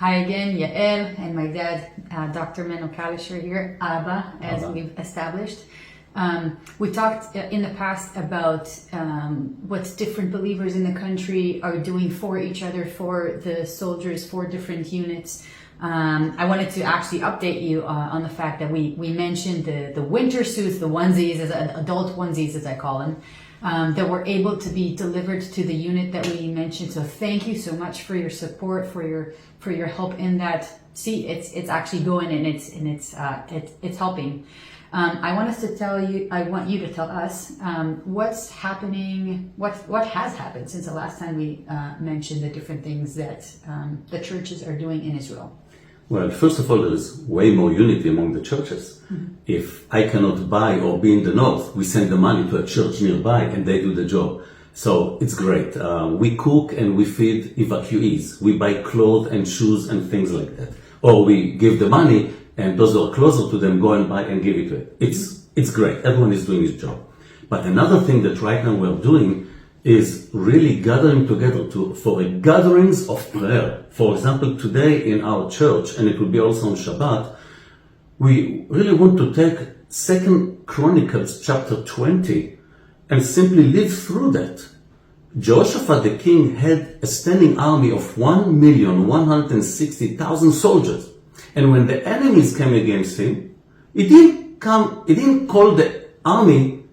Hi again, Yael, and my dad, Dr. Menno Kalisher here, Abba, as we've established. We talked in the past about what different believers in the country are doing for each other, for the soldiers, for different units. I wanted to actually update you on the fact that we mentioned the winter suits, the onesies, adult onesies as I call them, that were able to be delivered to the unit that we mentioned. So thank you so much for your support, for your help in that. See, it's actually going and it's helping. I want you to tell us what's happening, what has happened since the last time we mentioned the different things that the churches are doing in Israel. Well, first of all, there is way more unity among the churches. Mm-hmm. If I cannot buy or be in the north, we send the money to a church nearby and they do the job. So it's great. We cook and we feed evacuees. We buy clothes and shoes and things like that. Or we give the money and those who are closer to them go and buy and give it to it. It's great. Everyone is doing his job. But another thing that right now we're doing is really gathering together for gatherings of prayer. For example, today in our church, and it will be also on Shabbat, we really want to take 2 Chronicles chapter 20 and simply live through that. Jehoshaphat the king had a standing army of 1,160,000 soldiers. And when the enemies came against him, he didn't call the army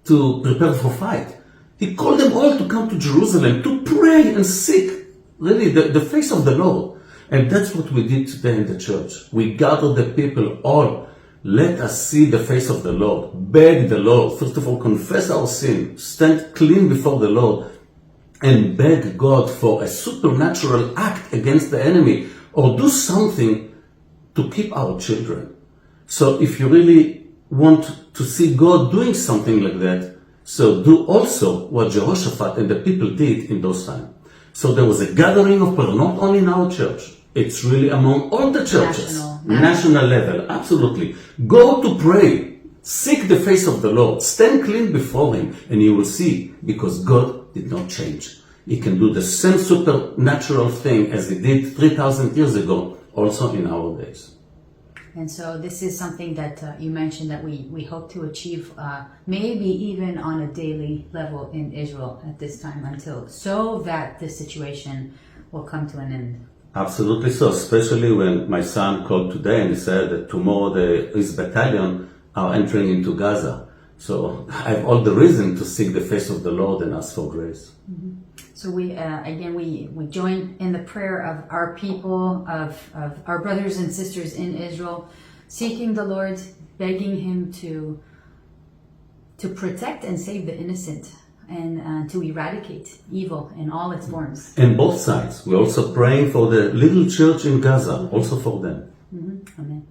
to prepare for fight. He called them all to come to Jerusalem to pray and seek really the face of the Lord. And that's what we did today in the church. We gathered the people all. Let us see the face of the Lord. Beg the Lord. First of all, confess our sin. Stand clean before the Lord. And beg God for a supernatural act against the enemy. Or do something to keep our children. So if you really want to see God doing something like that, so do also what Jehoshaphat and the people did in those times. So there was a gathering of prayer, not only in our church. It's really among all the churches. National level, absolutely. Go to pray. Seek the face of the Lord. Stand clean before Him. And you will see, because God did not change. He can do the same supernatural thing as He did 3,000 years ago, also in our days. And so this is something that you mentioned that we hope to achieve maybe even on a daily level in Israel at this time so that the situation will come to an end. Absolutely so, especially when my son called today and he said that tomorrow his battalion are entering into Gaza. So I have all the reason to seek the face of the Lord and ask for grace. Mm-hmm. So we join in the prayer of our people, of our brothers and sisters in Israel, seeking the Lord, begging Him to protect and save the innocent and to eradicate evil in all its forms. And both sides. We're also praying for the little church in Gaza, also for them. Mm-hmm. Amen.